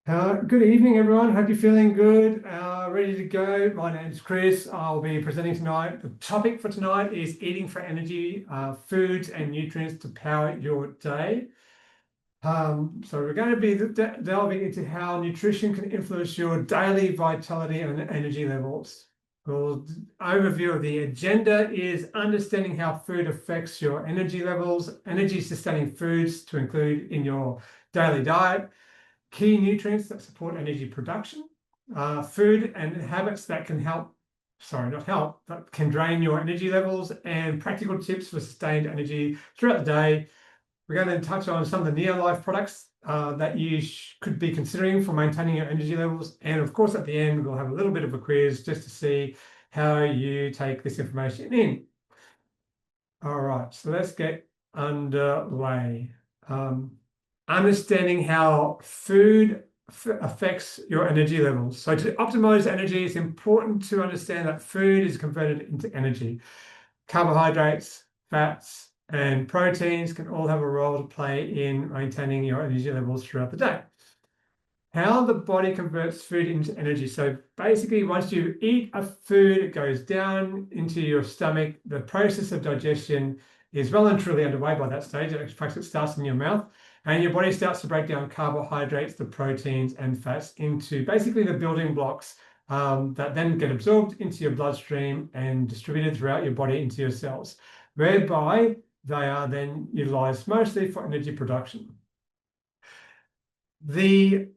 Good evening, everyone. Hope you're feeling good, ready to go. My name's Chris. I'll be presenting tonight. The topic for tonight is eating for energy, foods and nutrients to power your day. So we're going to be delving into how nutrition can influence your daily vitality and energy levels. Well, overview of the agenda is understanding how food affects your energy levels, energy sustaining foods to include in your daily diet, key nutrients that support energy production, food and habits that can help, sorry, not help, but can drain your energy levels, and practical tips for sustained energy throughout the day. We're going to touch on some of the near-life products that you could be considering for maintaining your energy levels. And of course, at the end, we'll have a little bit of a quiz just to see how you take this information in. All right, so let's get underway. Understanding how food affects your energy levels. So to optimize energy, it's important to understand that food is converted into energy. Carbohydrates, fats, and proteins can all have a role to play in maintaining your energy levels throughout the day. How the body converts food into energy. So basically, once you eat a food, it goes down into your stomach. The process of digestion is well and truly underway by that stage. In fact, it starts in your mouth, and your body starts to break down carbohydrates, the proteins and fats into basically the building blocks that then get absorbed into your bloodstream and distributed throughout your body into your cells, whereby they are then utilized mostly for energy production. The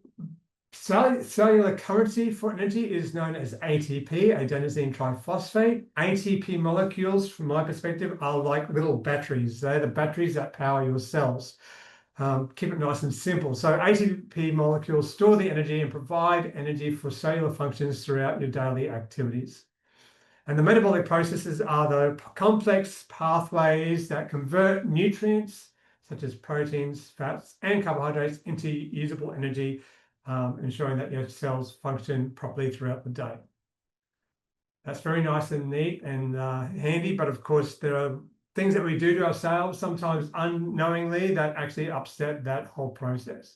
cellular currency for energy is known as ATP, adenosine triphosphate. ATP molecules, from my perspective, are like little batteries. They're the batteries that power your cells. Keep it nice and simple. So ATP molecules store the energy and provide energy for cellular functions throughout your daily activities. And the metabolic processes are the complex pathways that convert nutrients such as proteins, fats, and carbohydrates into usable energy, ensuring that your cells function properly throughout the day. That's very nice and neat and handy, but of course there are things that we do to ourselves, sometimes unknowingly, that actually upset that whole process.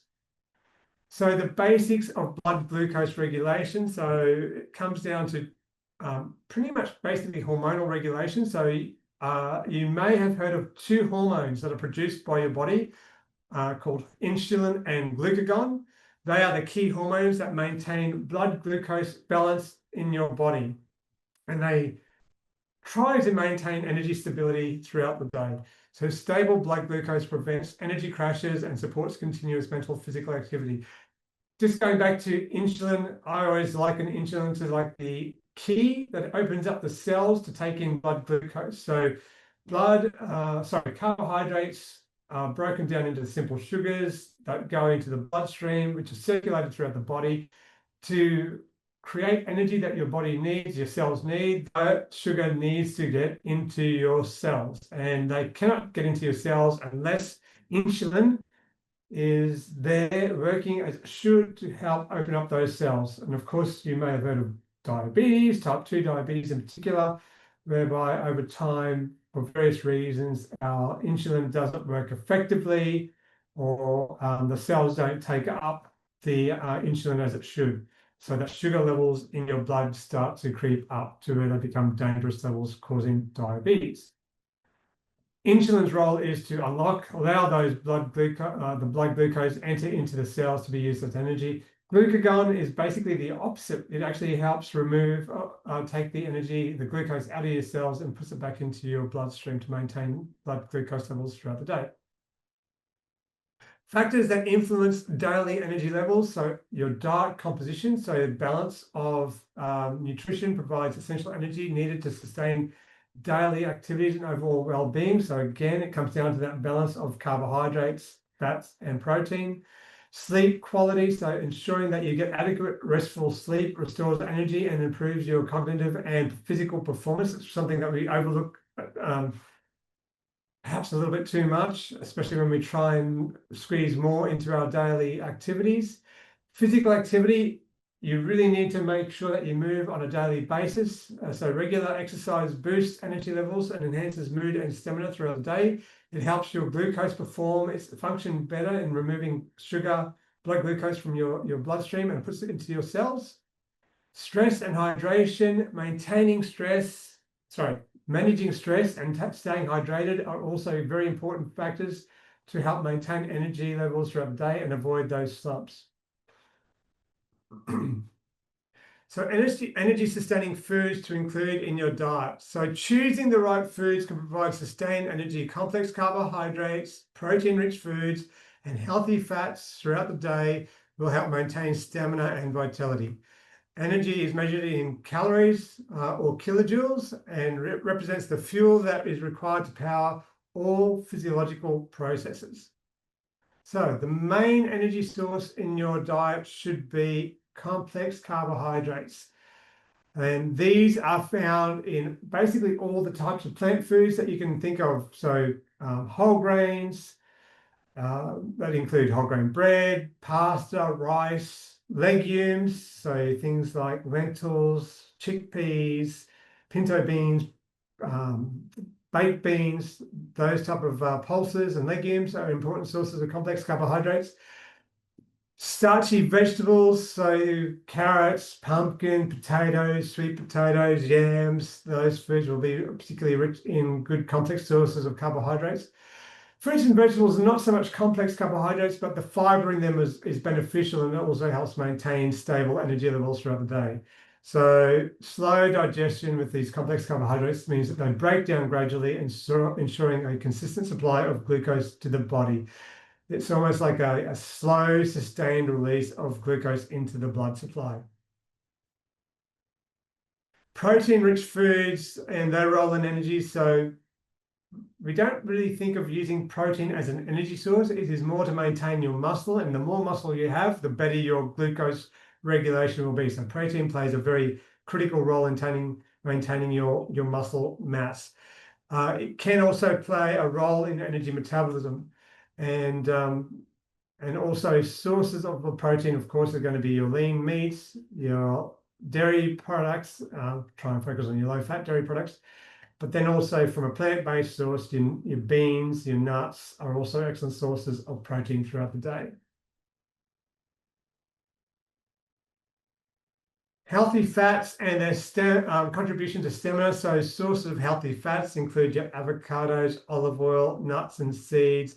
So the basics of blood glucose regulation, so it comes down to pretty much basically hormonal regulation. So you may have heard of two hormones that are produced by your body called insulin and glucagon. They are the key hormones that maintain blood glucose balance in your body, and they try to maintain energy stability throughout the day. So stable blood glucose prevents energy crashes and supports continuous mental physical activity. Just going back to insulin, I always liken insulin to like the key that opens up the cells to take in blood glucose. So carbohydrates are broken down into simple sugars that go into the bloodstream, which is circulated throughout the body to create energy that your body needs, your cells need. That sugar needs to get into your cells, and they cannot get into your cells unless insulin is there working as it should to help open up those cells. And of course, you may have heard of diabetes, type 2 diabetes in particular, whereby over time, for various reasons, our insulin doesn't work effectively, or the cells don't take up the insulin as it should. So that sugar levels in your blood start to creep up to where they become dangerous levels, causing diabetes. Insulin's role is to allow those the blood glucose enter into the cells to be used as energy. Glucagon is basically the opposite. It actually helps take the energy, the glucose out of your cells and puts it back into your bloodstream to maintain blood glucose levels throughout the day. Factors that influence daily energy levels, so your diet composition, so the balance of nutrition provides essential energy needed to sustain daily activities and overall well-being. So again, it comes down to that balance of carbohydrates, fats, and protein. Sleep quality, so ensuring that you get adequate restful sleep restores energy and improves your cognitive and physical performance. It's something that we overlook perhaps a little bit too much, especially when we try and squeeze more into our daily activities. Physical activity, you really need to make sure that you move on a daily basis. So regular exercise boosts energy levels and enhances mood and stamina throughout the day. It helps your glucose function better in removing sugar blood glucose from your bloodstream and puts it into your cells. Stress and hydration, managing stress and staying hydrated are also very important factors to help maintain energy levels throughout the day and avoid those slumps. So energy sustaining foods to include in your diet. So choosing the right foods can provide sustained energy. Complex carbohydrates, protein-rich foods, and healthy fats throughout the day will help maintain stamina and vitality. Energy is measured in calories or kilojoules and represents the fuel that is required to power all physiological processes. So the main energy source in your diet should be complex carbohydrates. And these are found in basically all the types of plant foods that you can think of. So whole grains, that include whole grain bread, pasta, rice, legumes, so things like lentils, chickpeas, pinto beans, baked beans, those type of pulses and legumes are important sources of complex carbohydrates. Starchy vegetables, so carrots, pumpkin, potatoes, sweet potatoes, yams, those foods will be particularly rich in good complex sources of carbohydrates. Fruits and vegetables are not so much complex carbohydrates, but the fiber in them is beneficial, and it also helps maintain stable energy levels throughout the day. So slow digestion with these complex carbohydrates means that they break down gradually, ensuring a consistent supply of glucose to the body. It's almost like a slow, sustained release of glucose into the blood supply. Protein-rich foods and their role in energy. So we don't really think of using protein as an energy source. It is more to maintain your muscle, and the more muscle you have, the better your glucose regulation will be. So protein plays a very critical role in maintaining your muscle mass. It can also play a role in energy metabolism, and also sources of the protein, of course, are going to be your lean meats, your dairy products. Try and focus on your low-fat dairy products. But then also from a plant-based source, your beans, your nuts are also excellent sources of protein throughout the day. Healthy fats and their contribution to stamina. So sources of healthy fats include your avocados, olive oil, nuts and seeds.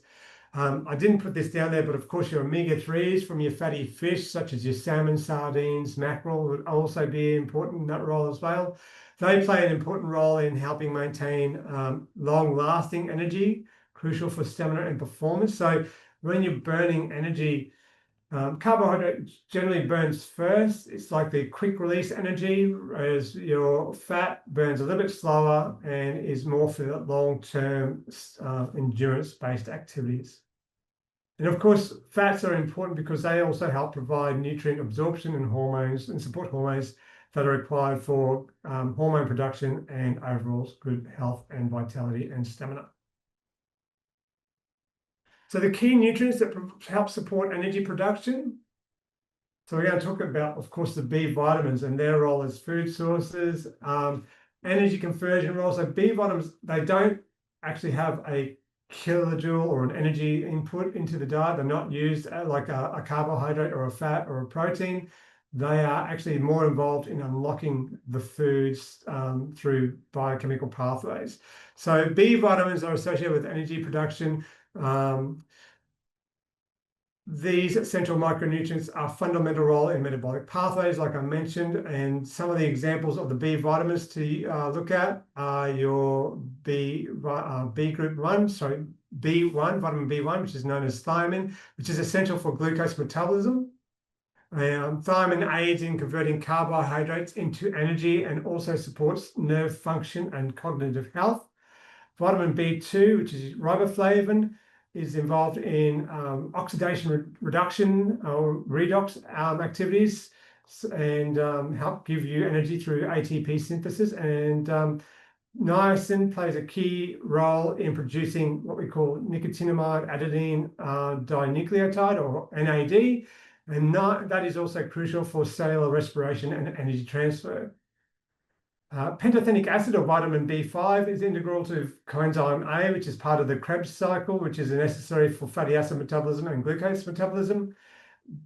I didn't put this down there, but of course your omega-3s from your fatty fish, such as your salmon, sardines, mackerel, would also be important in that role as well. They play an important role in helping maintain long-lasting energy, crucial for stamina and performance. So when you're burning energy, carbohydrate generally burns first. It's like the quick release energy, whereas your fat burns a little bit slower and is more for long-term endurance-based activities. And of course, fats are important because they also help provide nutrient absorption and hormones and support hormones that are required for hormone production and overall good health and vitality and stamina. So the key nutrients that help support energy production. So we're going to talk about, of course, the B vitamins and their role as food sources, energy conversion role. So B vitamins, they don't actually have a kilojoule or an energy input into the diet. They're not used like a carbohydrate or a fat or a protein. They are actually more involved in unlocking the foods through biochemical pathways. So B vitamins are associated with energy production. These essential micronutrients are fundamental role in metabolic pathways, like I mentioned, and some of the examples of the B vitamins to look at are your B1, vitamin B1, which is known as thiamine, which is essential for glucose metabolism. Thiamine aids in converting carbohydrates into energy and also supports nerve function and cognitive health. Vitamin B2, which is riboflavin, is involved in oxidation reduction or redox activities and help give you energy through ATP synthesis. And niacin plays a key role in producing what we call nicotinamide adenine dinucleotide, or NAD, and that is also crucial for cellular respiration and energy transfer. Pantothenic acid, or vitamin B5, is integral to coenzyme A, which is part of the Krebs cycle, which is necessary for fatty acid metabolism and glucose metabolism.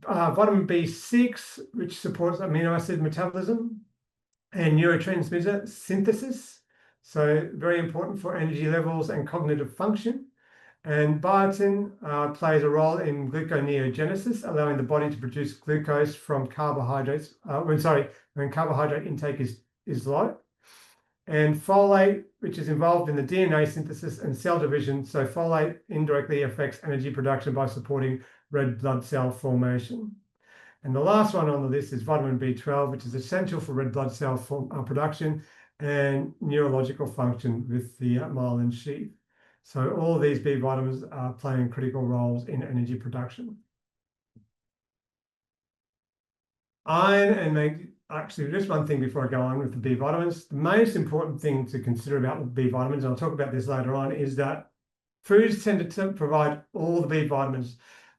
Vitamin B6, which supports amino acid metabolism and neurotransmitter synthesis. So very important for energy levels and cognitive function. And biotin plays a role in gluconeogenesis, allowing the body to produce glucose from carbohydrates. When carbohydrate intake is low. And folate, which is involved in the DNA synthesis and cell division. So folate indirectly affects energy production by supporting red blood cell formation. And the last one on the list is vitamin B12, which is essential for red blood cell production and neurological function with the myelin sheath. So all of these B vitamins are playing critical roles in energy production. Iron and magnesium. Actually, just one thing before I go on with the B vitamins. The most important thing to consider about the B vitamins, and I'll talk about this later on, is that foods tend to provide all the B vitamins.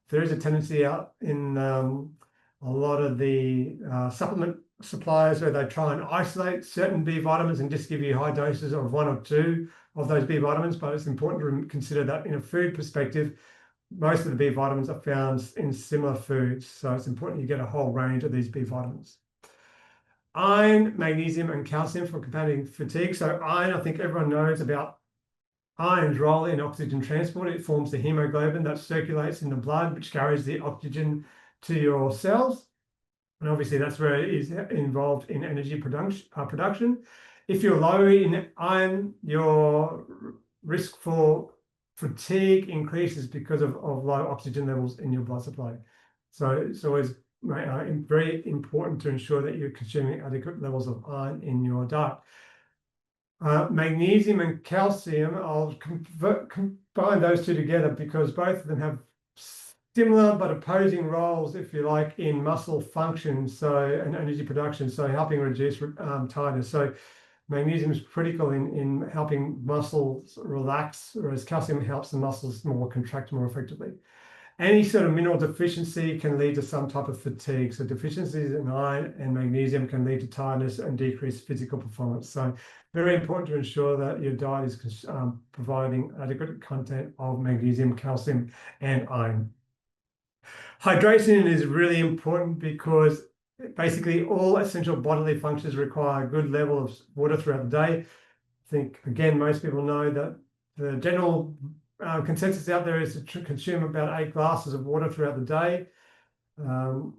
There is a tendency out in a lot of the supplement suppliers where they try and isolate certain B vitamins and just give you high doses of one or two of those B vitamins, but it's important to consider that in a food perspective, most of the B vitamins are found in similar foods. So it's important you get a whole range of these B vitamins. Iron, magnesium, and calcium for combating fatigue. So iron, I think everyone knows about iron's role in oxygen transport. It forms the hemoglobin that circulates in the blood, which carries the oxygen to your cells. And obviously that's where it is involved in energy production. If you're low in iron, your risk for fatigue increases because of low oxygen levels in your blood supply. So it's always very important to ensure that you're consuming adequate levels of iron in your diet. Magnesium and calcium, I'll combine those two together because both of them have similar but opposing roles, if you like, in muscle function, and energy production, so helping reduce tiredness. So magnesium is critical in helping muscles relax, whereas calcium helps the muscles contract more effectively. Any sort of mineral deficiency can lead to some type of fatigue. So deficiencies in iron and magnesium can lead to tiredness and decreased physical performance. So very important to ensure that your diet is providing adequate content of magnesium, calcium, and iron. Hydration is really important because basically all essential bodily functions require a good level of water throughout the day. I think, again, most people know that the general consensus out there is to consume about 8 glasses of water throughout the day.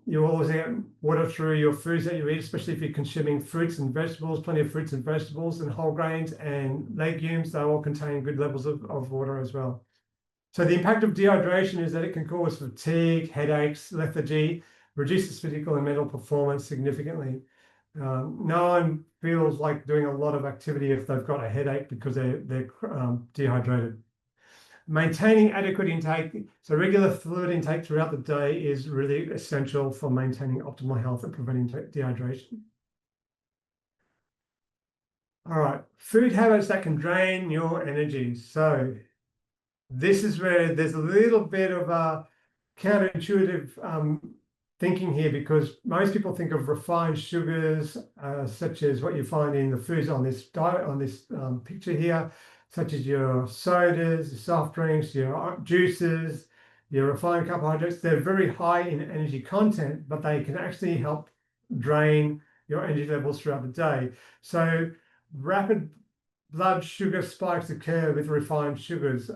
You always get water through your foods that you eat, especially if you're consuming fruits and vegetables, plenty of fruits and vegetables and whole grains and legumes. They all contain good levels of water as well. So the impact of dehydration is that it can cause fatigue, headaches, lethargy, reduces physical and mental performance significantly. No one feels like doing a lot of activity if they've got a headache because they're dehydrated. Maintaining adequate intake, so regular fluid intake throughout the day is really essential for maintaining optimal health and preventing dehydration. All right, food habits that can drain your energy. So this is where there's a little bit of a counterintuitive thinking here, because most people think of refined sugars, such as what you find in the foods on this diet, on this picture here, such as your sodas, your soft drinks, your juices, your refined carbohydrates. They're very high in energy content, but they can actually help drain your energy levels throughout the day. So rapid blood sugar spikes occur with refined sugars,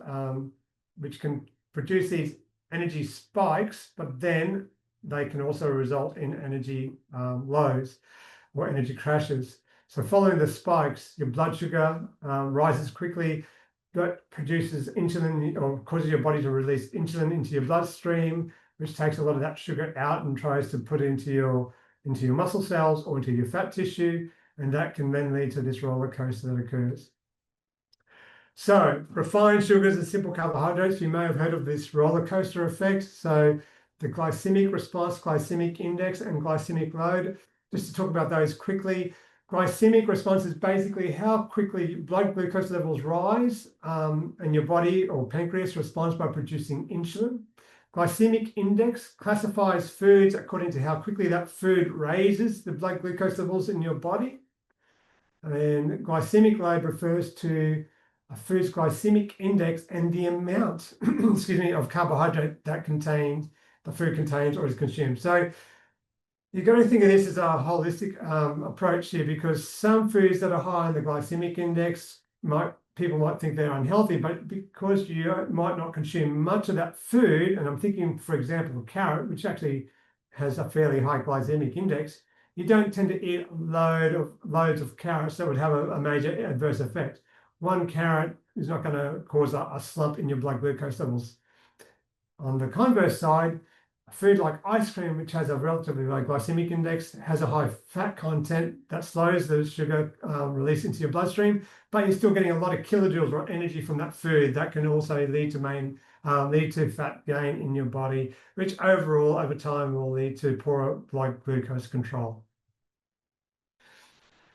which can produce these energy spikes, but then they can also result in energy lows or energy crashes. So following the spikes, your blood sugar rises quickly. That produces insulin, or causes your body to release insulin into your bloodstream, which takes a lot of that sugar out and tries to put it into your muscle cells or into your fat tissue, and that can then lead to this roller coaster that occurs. So refined sugars and simple carbohydrates, you may have heard of this roller coaster effect. So the glycemic response, glycemic index, and glycemic load. Just to talk about those quickly. Glycemic response is basically how quickly blood glucose levels rise, and your body or pancreas responds by producing insulin. Glycemic index classifies foods according to how quickly that food raises the blood glucose levels in your body. And glycemic load refers to a food's glycemic index and the amount, excuse me, of carbohydrate that the food contains or is consumed. So you've got to think of this as a holistic approach here, because some foods that are high in the glycemic index people might think they're unhealthy, but because you might not consume much of that food, and I'm thinking, for example, carrot, which actually has a fairly high glycemic index, you don't tend to eat loads of carrots that would have a major adverse effect. One carrot is not going to cause a slump in your blood glucose levels. On the converse side, a food like ice cream, which has a relatively low glycemic index, has a high fat content that slows the sugar release into your bloodstream, but you're still getting a lot of kilojoules or energy from that food. That can also lead to fat gain in your body, which overall, over time, will lead to poorer blood glucose control.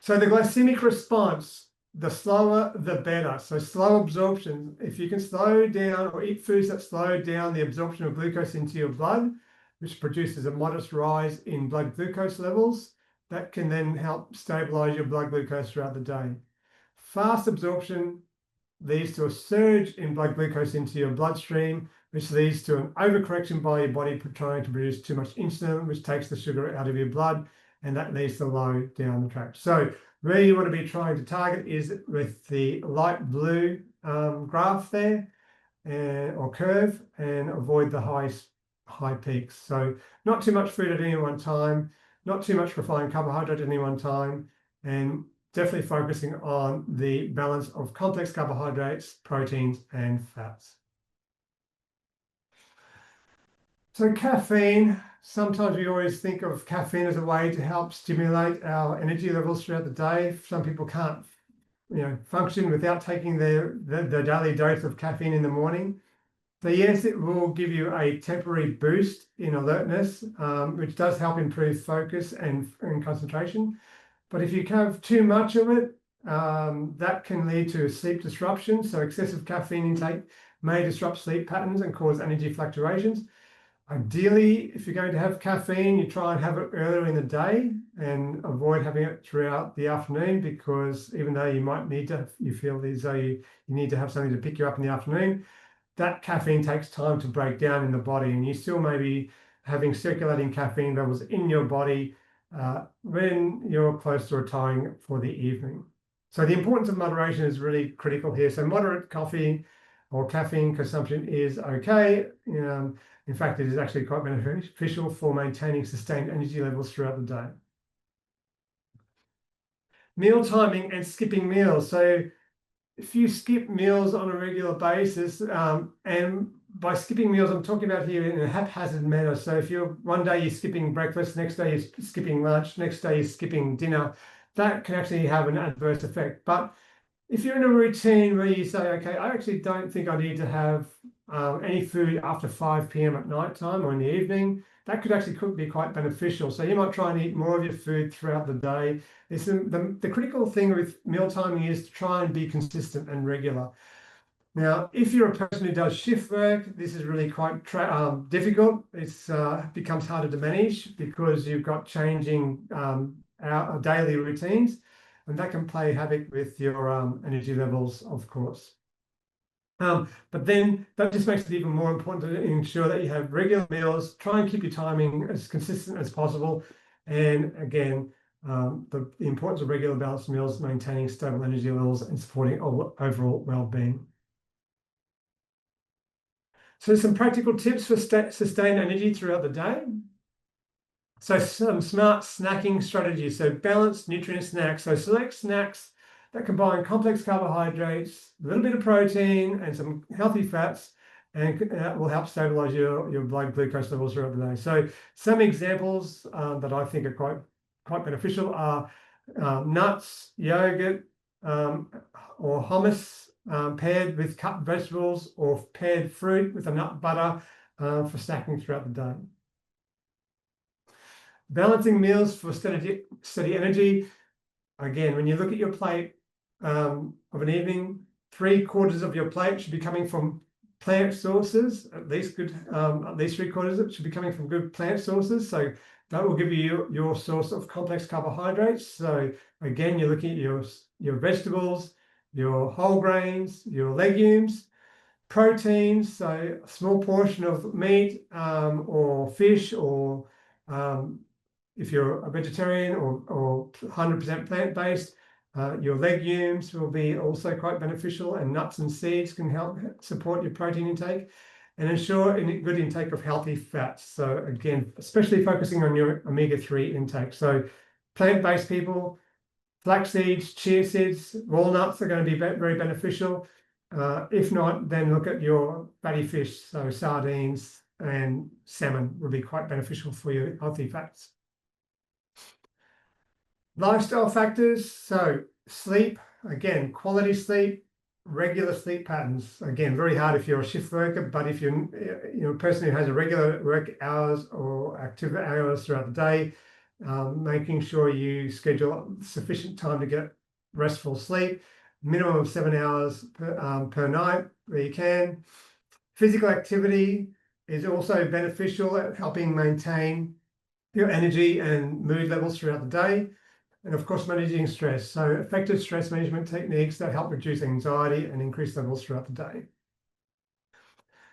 So the glycemic response, the slower, the better. So slow absorption. If you can slow down or eat foods that slow down the absorption of glucose into your blood, which produces a modest rise in blood glucose levels, that can then help stabilize your blood glucose throughout the day. Fast absorption leads to a surge in blood glucose into your bloodstream, which leads to an overcorrection by your body trying to produce too much insulin, which takes the sugar out of your blood, and that leads to low down the tract. So where you want to be trying to target is with the light blue graph there, or curve, and avoid the high peaks. So not too much food at any one time, not too much refined carbohydrate at any one time, and definitely focusing on the balance of complex carbohydrates, proteins, and fats. So caffeine, sometimes we always think of caffeine as a way to help stimulate our energy levels throughout the day. Some people can't, function without taking their daily dose of caffeine in the morning. So yes, it will give you a temporary boost in alertness, which does help improve focus and concentration. But if you have too much of it, that can lead to sleep disruption. So excessive caffeine intake may disrupt sleep patterns and cause energy fluctuations. Ideally, if you're going to have caffeine, you try and have it earlier in the day and avoid having it throughout the afternoon, because even though you feel as though you need to have something to pick you up in the afternoon, that caffeine takes time to break down in the body, and you still may be having circulating caffeine levels in your body when you're close to retiring for the evening. So the importance of moderation is really critical here. So moderate coffee or caffeine consumption is okay. In fact, it is actually quite beneficial for maintaining sustained energy levels throughout the day. Meal timing and skipping meals. So if you skip meals on a regular basis, and by skipping meals, I'm talking about here in a haphazard manner. So if one day you're skipping breakfast, next day you're skipping lunch, next day you're skipping dinner, that can actually have an adverse effect. But if you're in a routine where you say, okay, I actually don't think I need to have any food after 5 p.m. at night time or in the evening, that could actually be quite beneficial. So you might try and eat more of your food throughout the day. The critical thing with meal timing is to try and be consistent and regular. Now, if you're a person who does shift work, this is really quite difficult. It becomes harder to manage because you've got changing our daily routines, and that can play havoc with your energy levels, of course. But then that just makes it even more important to ensure that you have regular meals. Try and keep your timing as consistent as possible. And again, the importance of regular balanced meals, maintaining stable energy levels and supporting overall well-being. So some practical tips for sustained energy throughout the day. So some smart snacking strategies. So balanced nutrient snacks. So select snacks that combine complex carbohydrates, a little bit of protein, and some healthy fats, and that will help stabilize your blood glucose levels throughout the day. So some examples that I think are quite beneficial are nuts, yogurt, or hummus paired with cut vegetables, or paired fruit with a nut butter for snacking throughout the day. Balancing meals for steady energy. Again, when you look at your plate of an evening, 3/4 of your plate should be coming from plant sources. At least 3/4 of it should be coming from good plant sources. So that will give you your source of complex carbohydrates. So again, you're looking at your vegetables, your whole grains, your legumes. Proteins, so a small portion of meat or fish, or if you're a vegetarian or 100% plant-based, your legumes will be also quite beneficial, and nuts and seeds can help support your protein intake, and ensure a good intake of healthy fats. So again, especially focusing on your omega-3 intake. So plant-based people, flax seeds, chia seeds, walnuts are going to be very beneficial. If not, then look at your fatty fish, so sardines and salmon will be quite beneficial for your healthy fats. Lifestyle factors, so sleep, again, quality sleep, regular sleep patterns. Again, very hard if you're a shift worker, but if you're a person who has a regular work hours or active hours throughout the day, making sure you schedule sufficient time to get restful sleep, minimum of 7 hours per night where you can. Physical activity is also beneficial at helping maintain your energy and mood levels throughout the day. And of course, managing stress. So effective stress management techniques that help reduce anxiety and increase levels throughout the day.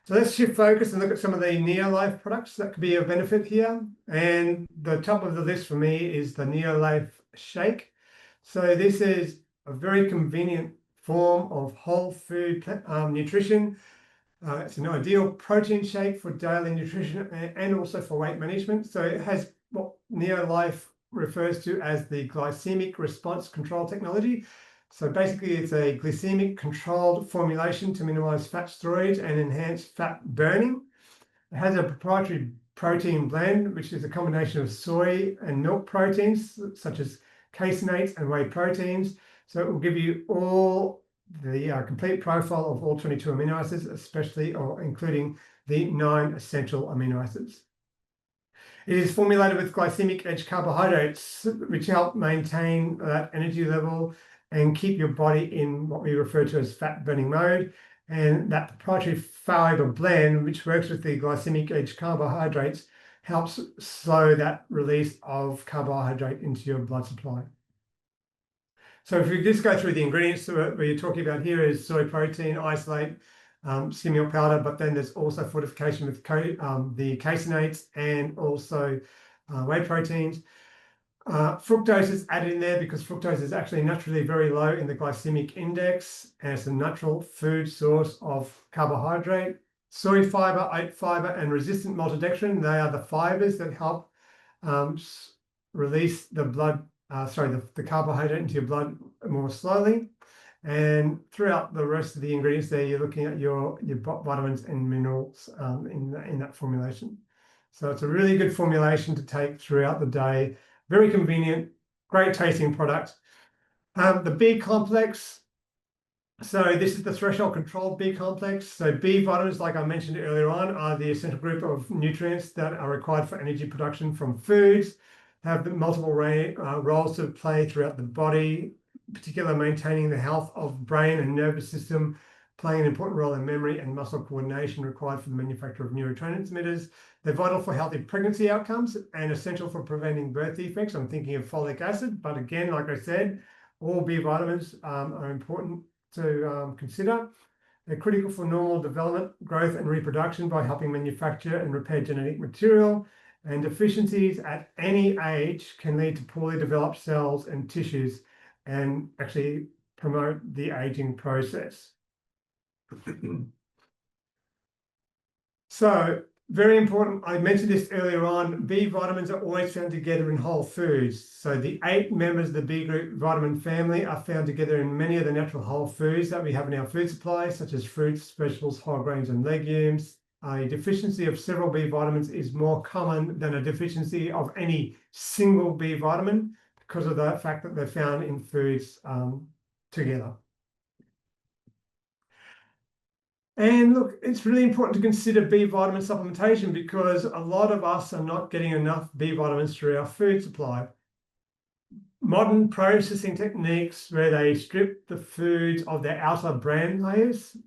So let's shift focus and look at some of the Neolife products that could be of benefit here. And the top of the list for me is the Neolife Shake. So this is a very convenient form of whole food nutrition. It's an ideal protein shake for daily nutrition and also for weight management. So it has what Neolife refers to as the glycemic response control technology. So basically it's a glycemic controlled formulation to minimize fat storage and enhance fat burning. It has a proprietary protein blend, which is a combination of soy and milk proteins, such as caseinates and whey proteins. So it will give you all the complete profile of all 22 amino acids, especially or including the 9 essential amino acids. It is formulated with glycemic edge carbohydrates, which help maintain that energy level and keep your body in what we refer to as fat burning mode. And that proprietary fiber blend, which works with the glycemic edge carbohydrates, helps slow that release of carbohydrate into your blood supply. So if we just go through the ingredients that we're talking about here is soy protein, isolate, skim milk powder, but then there's also fortification with the caseinates and also whey proteins. Fructose is added in there because fructose is actually naturally very low in the glycemic index, and it's a natural food source of carbohydrate. Soy fiber, oat fiber, and resistant maltodextrin, they are the fibers that help release the carbohydrate into your blood more slowly. And throughout the rest of the ingredients there, you're looking at your vitamins and minerals in that formulation. So it's a really good formulation to take throughout the day. Very convenient, great tasting product. The B complex. So this is the threshold controlled B complex. So B vitamins, like I mentioned earlier on, are the essential group of nutrients that are required for energy production from foods. Have multiple roles to play throughout the body, particularly maintaining the health of brain and nervous system, playing an important role in memory and muscle coordination required for the manufacture of neurotransmitters. They're vital for healthy pregnancy outcomes and essential for preventing birth defects. I'm thinking of folic acid, but again, like I said, all B vitamins are important to consider. They're critical for normal development, growth, and reproduction by helping manufacture and repair genetic material. And deficiencies at any age can lead to poorly developed cells and tissues and actually promote the aging process. So, very important, I mentioned this earlier on, B vitamins are always found together in whole foods. So the 8 members of the B group vitamin family are found together in many of the natural whole foods that we have in our food supply, such as fruits, vegetables, whole grains, and legumes. A deficiency of several B vitamins is more common than a deficiency of any single B vitamin because of the fact that they're found in foods together. And look, it's really important to consider B vitamin supplementation because a lot of us are not getting enough B vitamins through our food supply. Modern processing techniques where they strip the foods of their outer bran layers,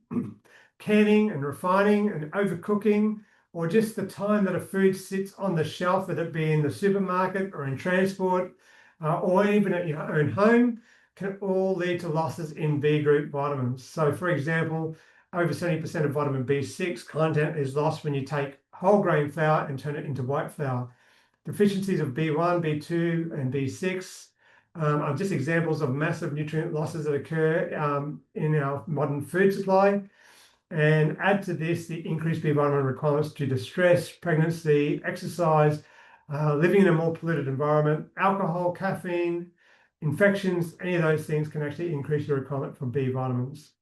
canning and refining and overcooking, or just the time that a food sits on the shelf, whether it be in the supermarket or in transport, or even at your own home, can all lead to losses in B group vitamins. So for example, over 70% of vitamin B6 content is lost when you take whole grain flour and turn it into white flour. Deficiencies of B1, B2, and B6 are just examples of massive nutrient losses that occur in our modern food supply. And add to this the increased B vitamin requirements due to stress, pregnancy, exercise, living in a more polluted environment, alcohol, caffeine, infections, any of those things can actually increase your requirement for B vitamins.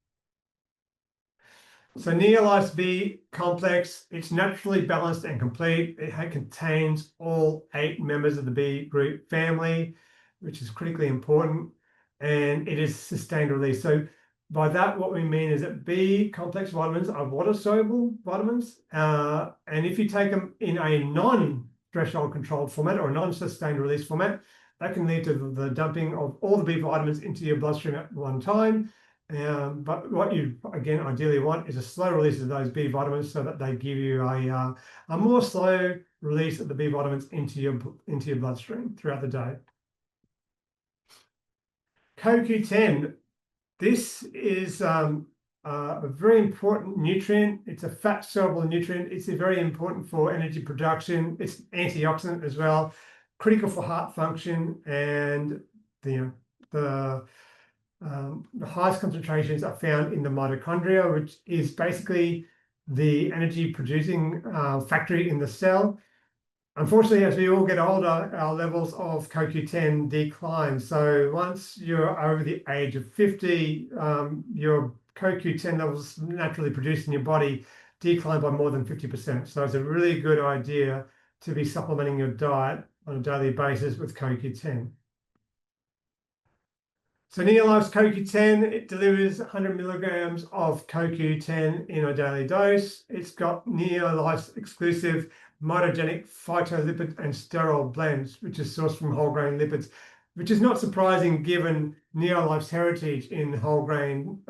So Neolife's B complex, it's naturally balanced and complete. It contains all 8 members of the B group family, which is critically important, and it is sustained release. So by that, what we mean is that B complex vitamins are water-soluble vitamins, and if you take them in a non-threshold controlled format or a non-sustained release format, that can lead to the dumping of all the B vitamins into your bloodstream at one time. But what you, again, ideally want is a slow release of those B vitamins so that they give you a more slow release of the B vitamins into your bloodstream throughout the day. CoQ10. This is a very important nutrient. It's a fat-soluble nutrient. It's very important for energy production. It's antioxidant as well, critical for heart function, and the highest concentrations are found in the mitochondria, which is basically the energy-producing factory in the cell. Unfortunately, as we all get older, our levels of CoQ10 decline. So once you're over the age of 50, your CoQ10 levels naturally produced in your body decline by more than 50%. So it's a really good idea to be supplementing your diet on a daily basis with CoQ10. So Neolife's CoQ10, it delivers 100 milligrams of CoQ10 in a daily dose. It's got Neolife's exclusive mitogenic phytolipid and sterol blends, which is sourced from whole grain lipids, which is not surprising given Neolife's heritage in whole grain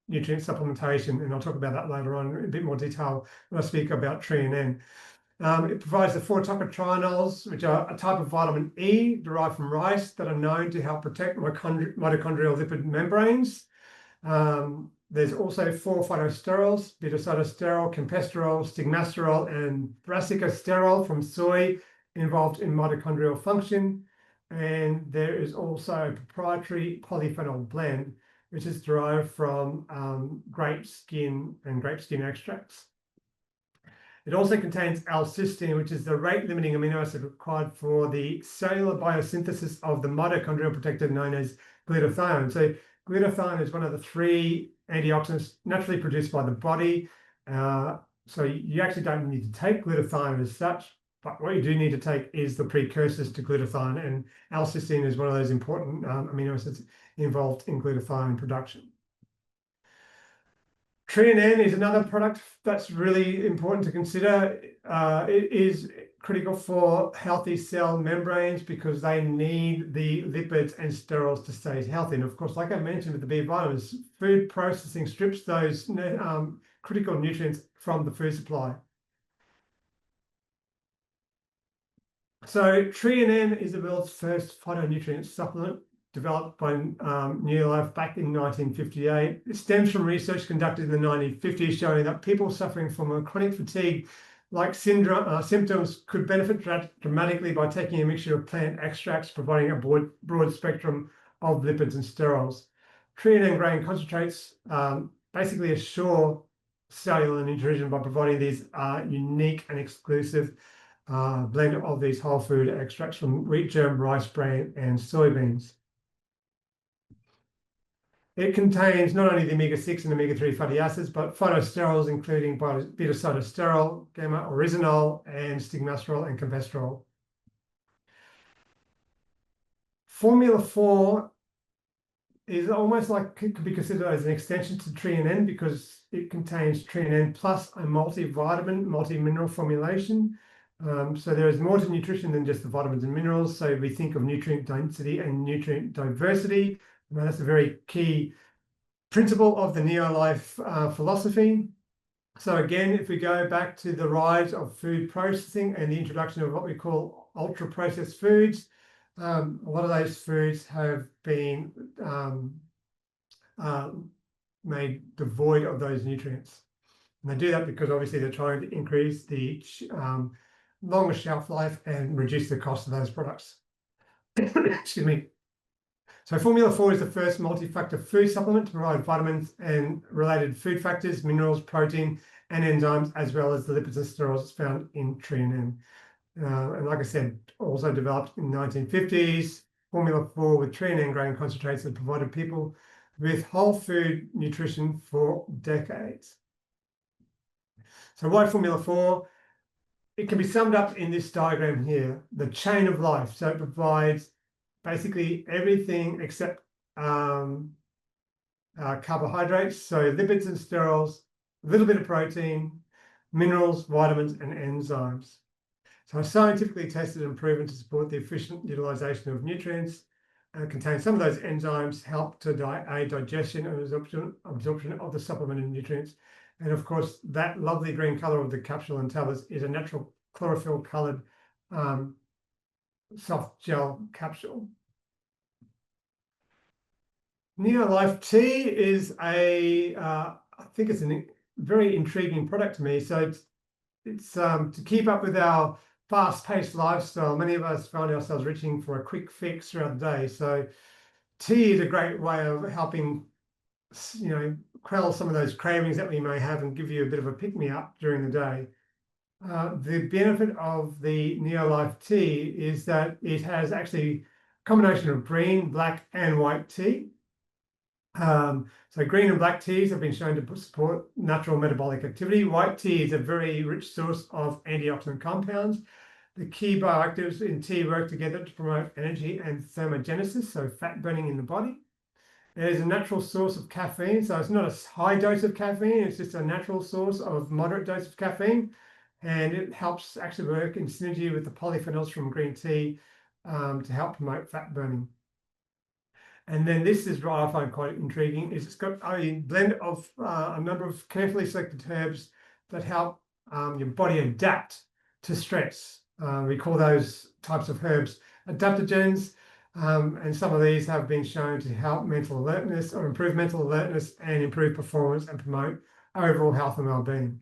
nutrient supplementation. And I'll talk about that later on in a bit more detail when I speak about Treonn. It provides the 4-tocotrienols, which are a type of vitamin E derived from rice that are known to help protect mitochondrial lipid membranes. There's also 4 phytosterols: beta-cytosterol, campesterol, stigmasterol, and brassicosterol from soy involved in mitochondrial function. And there is also a proprietary polyphenol blend, which is derived from grape skin and grape skin extracts. It also contains L-cysteine, which is the rate-limiting amino acid required for the cellular biosynthesis of the mitochondrial protector known as glutathione. So glutathione is one of the 3 antioxidants naturally produced by the body. So you actually don't need to take glutathione as such, but what you do need to take is the precursors to glutathione, and L-cysteine is one of those important amino acids involved in glutathione production. Treonn is another product that's really important to consider. It is critical for healthy cell membranes because they need the lipids and sterols to stay healthy. And of course, like I mentioned with the B vitamins, food processing strips those critical nutrients from the food supply. So Treonn is the world's first phytonutrient supplement, developed by Neolife back in 1958. It stems from research conducted in the 1950s showing that people suffering from a chronic fatigue-like symptoms could benefit dramatically by taking a mixture of plant extracts, providing a broad spectrum of lipids and sterols. Treonn grain concentrates basically assure cellular nutrition by providing these unique and exclusive blend of these whole food extracts from wheat germ, rice bran, and soybeans. It contains not only the omega-6 and omega-3 fatty acids, but phytosterols, including beta-cytosterol, gamma-oryzanol, and stigmasterol and campesterol. Formula 4 is almost like, could be considered as an extension to Treonn because it contains Treonn plus a multivitamin, multi-mineral formulation. So there is more to nutrition than just the vitamins and minerals. So we think of nutrient density and nutrient diversity. And that's a very key principle of the Neolife philosophy. So again, if we go back to the rise of food processing and the introduction of what we call ultra-processed foods, a lot of those foods have been made devoid of those nutrients. And they do that because obviously they're trying to increase the longer shelf life and reduce the cost of those products. Excuse me. So Formula 4 is the first multi-factor food supplement to provide vitamins and related food factors, minerals, protein, and enzymes, as well as the lipids and sterols found in treonine. And like I said, also developed in the 1950s, Formula 4 with treonine grain concentrates that provided people with whole food nutrition for decades. So why Formula 4? It can be summed up in this diagram here, the chain of life. So it provides basically everything except carbohydrates, so lipids and sterols, a little bit of protein, minerals, vitamins, and enzymes. So scientifically tested and proven to support the efficient utilization of nutrients and contain some of those enzymes, help to aid digestion and absorption of the supplemented nutrients. And of course, that lovely green color of the capsule and tablets is a natural chlorophyll colored soft gel capsule. Neolife Tea is I think it's a very intriguing product to me. So it's to keep up with our fast-paced lifestyle. Many of us find ourselves reaching for a quick fix throughout the day. So tea is a great way of helping, quell some of those cravings that we may have and give you a bit of a pick-me-up during the day. The benefit of the Neolife tea is that it has actually a combination of green, black, and white tea. So green and black teas have been shown to support natural metabolic activity. White tea is a very rich source of antioxidant compounds. The key bioactives in tea work together to promote energy and thermogenesis, so fat burning in the body. It is a natural source of caffeine, so it's not a high dose of caffeine, it's just a natural source of moderate dose of caffeine. And it helps actually work in synergy with the polyphenols from green tea to help promote fat burning. And then this is what I find quite intriguing, is it's got a blend of a number of carefully selected herbs that help your body adapt to stress. We call those types of herbs adaptogens, and some of these have been shown to help mental alertness or improve mental alertness and improve performance and promote overall health and well-being.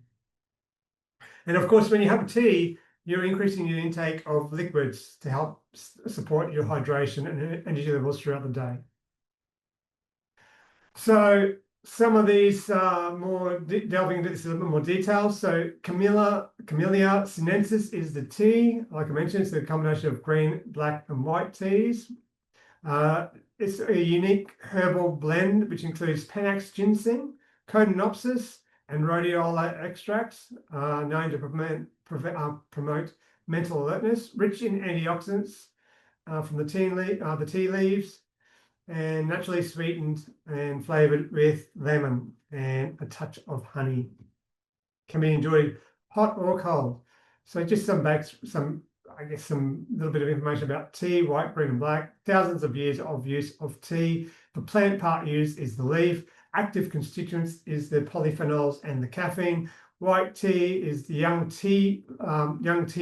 And of course, when you have tea, you're increasing your intake of liquids to help support your hydration and energy levels throughout the day. So some of these more delving into this a little bit more detail. So Camellia sinensis is the tea. Like I mentioned, it's a combination of green, black, and white teas. It's a unique herbal blend which includes Panax ginseng, Codeinopsis, and rhodiola extracts, known to promote mental alertness, rich in antioxidants from the tea leaves, and naturally sweetened and flavored with lemon and a touch of honey. Can be enjoyed hot or cold. So just some little bit of information about tea, white, green, and black. Thousands of years of use of tea. The plant part used is the leaf. Active constituents is the polyphenols and the caffeine. White tea is the young tea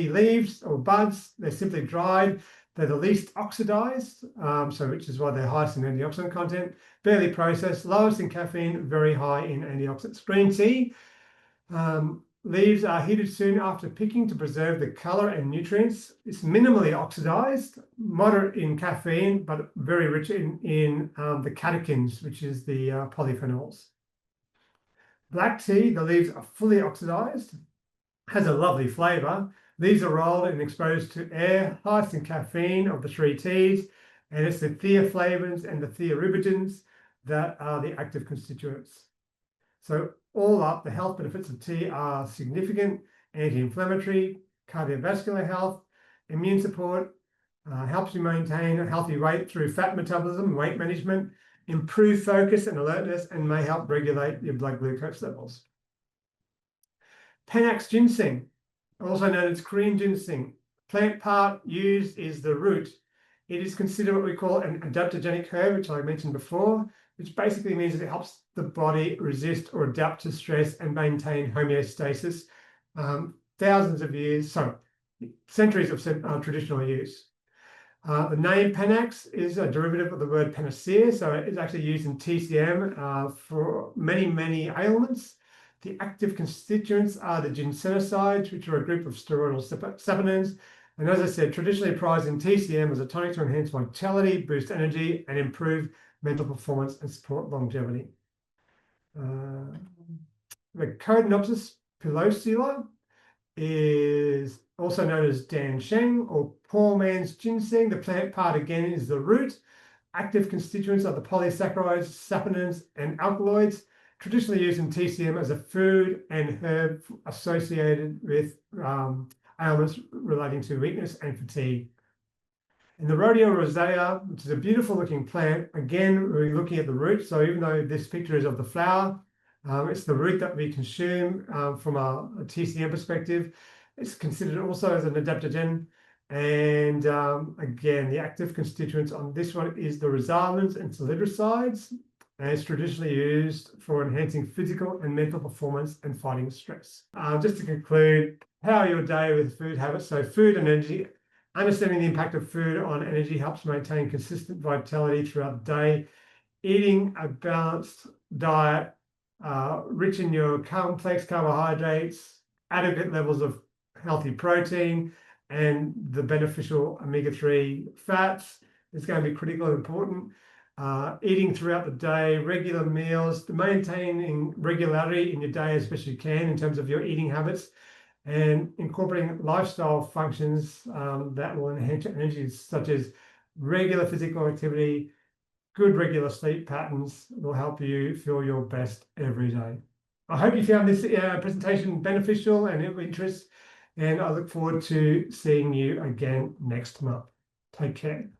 leaves or buds. They're simply dried. They're the least oxidized, which is why they're highest in antioxidant content. Barely processed, lowest in caffeine, very high in antioxidants. Green tea, leaves are heated soon after picking to preserve the color and nutrients. It's minimally oxidized, moderate in caffeine, but very rich in the catechins, which is the polyphenols. Black tea, the leaves are fully oxidized, has a lovely flavor. These are rolled and exposed to air, highest in caffeine of the three teas, and it's the theaflavins and the theorubigens that are the active constituents. So all up, the health benefits of tea are significant: anti-inflammatory, cardiovascular health, immune support, helps you maintain a healthy weight through fat metabolism, weight management, improve focus and alertness, and may help regulate your blood glucose levels. Panax ginseng, also known as Korean ginseng. Plant part used is the root. It is considered what we call an adaptogenic herb, which I mentioned before, which basically means that it helps the body resist or adapt to stress and maintain homeostasis. Centuries of traditional use. The name Panax is a derivative of the word panacea, so it's actually used in TCM for many, many ailments. The active constituents are the ginsenosides, which are a group of steroidal saponins. And as I said, traditionally prized in TCM as a tonic to enhance vitality, boost energy, and improve mental performance and support longevity. The Codenopsis pilosula is also known as dansheng or poor man's ginseng. The plant part again is the root. Active constituents are the polysaccharides, saponins, and alkaloids, traditionally used in TCM as a food and herb associated with ailments relating to weakness and fatigue. And the Rhodiola rosea, which is a beautiful looking plant, again, we're looking at the root. So even though this picture is of the flower, it's the root that we consume from a TCM perspective. It's considered also as an adaptogen. And again, the active constituents on this one is the rosarins and salidrosides. And it's traditionally used for enhancing physical and mental performance and fighting stress. Just to conclude, power your day with food habits. So food and energy. Understanding the impact of food on energy helps maintain consistent vitality throughout the day. Eating a balanced diet, rich in your complex carbohydrates, adequate levels of healthy protein, and the beneficial omega-3 fats is going to be critical and important. Eating throughout the day, regular meals, maintaining regularity in your day as best as you can in terms of your eating habits, and incorporating lifestyle functions that will enhance your energy, such as regular physical activity, good regular sleep patterns will help you feel your best every day. I hope you found this presentation beneficial and of interest, and I look forward to seeing you again next month. Take care.